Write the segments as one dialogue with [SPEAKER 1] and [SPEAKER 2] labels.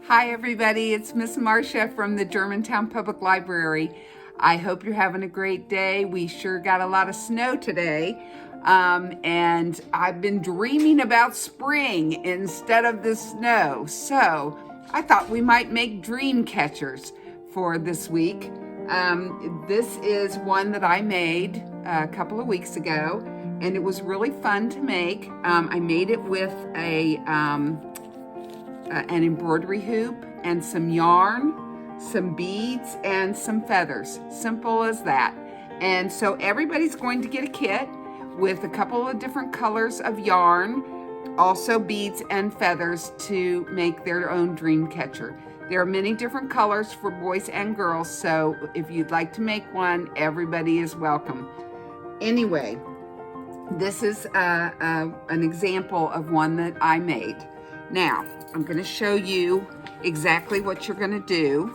[SPEAKER 1] Hi everybody, it's Miss Marcia from the Germantown Public Library. I hope you're having a great day. We sure got a lot of snow today. And I've been dreaming about spring instead of the snow. So I thought we might make dream catchers for this week. This is one that I made a couple of weeks ago, and it was really fun to make. I made it with an embroidery hoop and some yarn, some beads, and some feathers. Simple as that. And so everybody's going to get a kit with a couple of different colors of yarn, also beads and feathers to make their own dream catcher. There are many different colors for boys and girls, so if you'd like to make one, everybody is welcome. Anyway, this is an example of one that I made. Now, I'm going to show you exactly what you're going to do,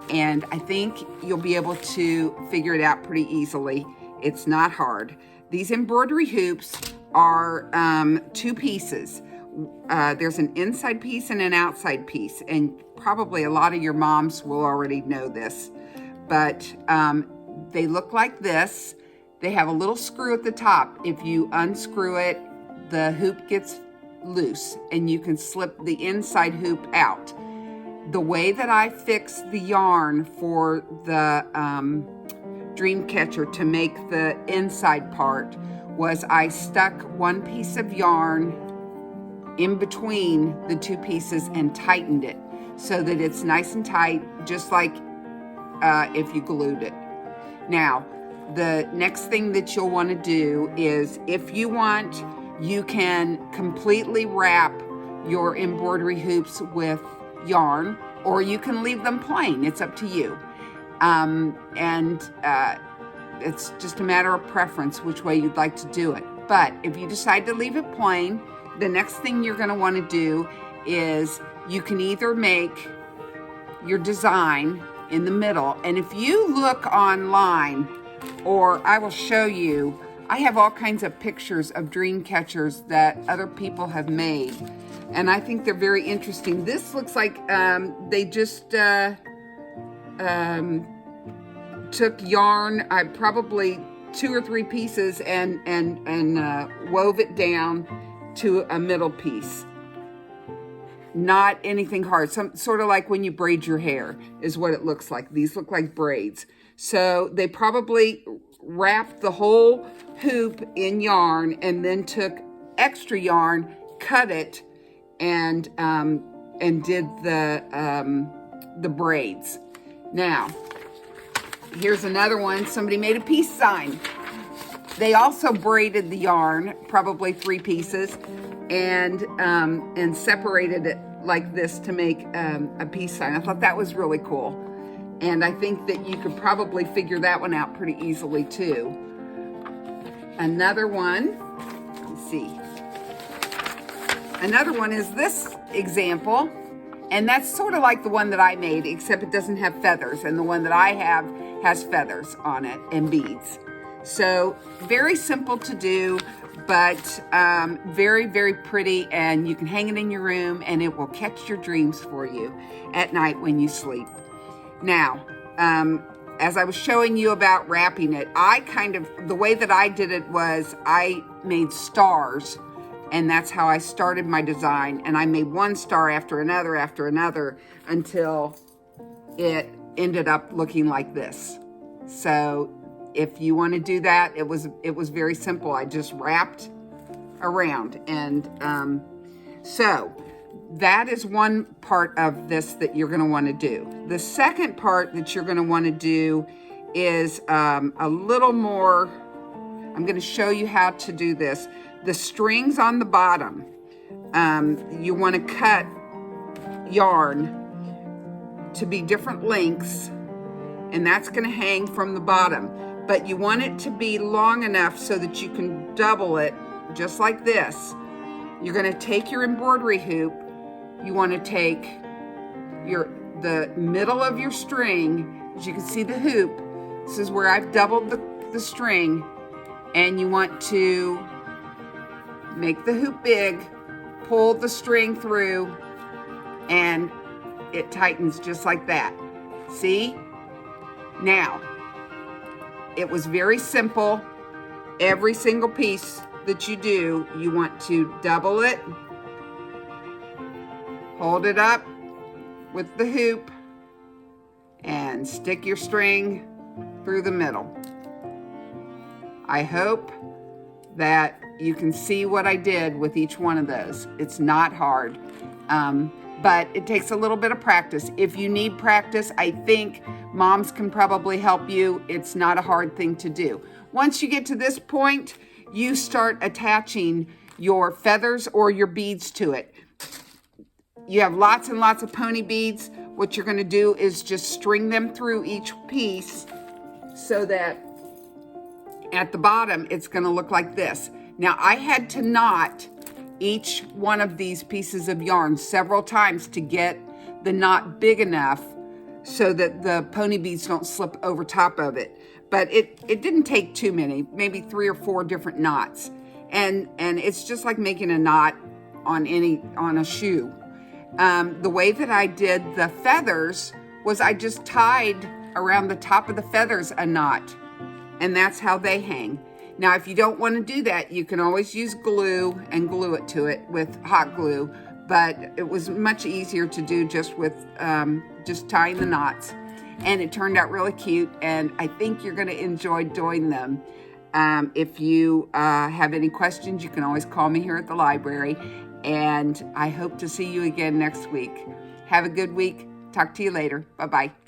[SPEAKER 1] and I think you'll be able to figure it out pretty easily. It's not hard. These embroidery hoops are two pieces. There's an inside piece and an outside piece, and probably a lot of your moms will already know this, but they look like this. They have a little screw at the top. If you unscrew it, the hoop gets loose and you can slip the inside hoop out. The way that I fixed the yarn for the dream catcher to make the inside part was I stuck one piece of yarn in between the two pieces and tightened it so that it's nice and tight, just like if you glued it. Now, the next thing that you'll want to do is, if you want, you can completely wrap your embroidery hoops with yarn, or you can leave them plain. It's up to you. It's just a matter of preference which way you'd like to do it. But if you decide to leave it plain, the next thing you're going to want to do is you can either make your design in the middle, and if you look online, or I will show you, I have all kinds of pictures of dream catchers that other people have made, and I think they're very interesting. This looks like they just took yarn, probably 2 or 3 pieces, and wove it down to a middle piece. Not anything hard. Some sort of like when you braid your hair is what it looks like. These look like braids. So they probably wrapped the whole hoop in yarn and then took extra yarn, cut it, and did the braids. Now, here's another one. Somebody made a peace sign. They also braided the yarn, probably 3 pieces, and separated it like this to make a peace sign. I thought that was really cool. And I think that you could probably figure that one out pretty easily too. Another one, let's see. Another one is this example, and that's sort of like the one that I made, except it doesn't have feathers, and the one that I have has feathers on it and beads. So very simple to do, but very, very pretty, and you can hang it in your room and it will catch your dreams for you at night when you sleep. Now, as I was showing you about wrapping it, the way that I did it was I made stars, and that's how I started my design. And I made one star after another until it ended up looking like this. So if you want to do that, it was very simple. I just wrapped around, and so that is one part of this that you're going to want to do. The second part that you're going to want to do is a little more. I'm going to show you how to do this. The strings on the bottom, you want to cut yarn to be different lengths, and that's going to hang from the bottom. But you want it to be long enough so that you can double it, just like this. You're going to take your embroidery hoop. You want to take the middle of your string. As you can see the hoop, this is where I've doubled the string, and you want to make the hoop big, pull the string through, and it tightens just like that. See? Now, it was very simple. Every single piece that you do, you want to double it, hold it up with the hoop, and stick your string through the middle. I hope that you can see what I did with each one of those. It's not hard, but it takes a little bit of practice. If you need practice, I think moms can probably help you. It's not a hard thing to do. Once you get to this point, you start attaching your feathers or your beads to it. You have lots and lots of pony beads. What you're going to do is just string them through each piece so that at the bottom it's going to look like this. Now, I had to knot each one of these pieces of yarn several times to get the knot big enough so that the pony beads don't slip over top of it. But it didn't take too many, maybe 3 or 4 different knots. And it's just like making a knot on a shoe. The way that I did the feathers was I just tied around the top of the feathers a knot, and that's how they hang. Now, if you don't want to do that, you can always use glue and glue it to it with hot glue, but it was much easier to do just with just tying the knots. And it turned out really cute, and I think you're going to enjoy doing them. If you have any questions, you can always call me here at the library, and I hope to see you again next week. Have a good week. Talk to you later. Bye-bye.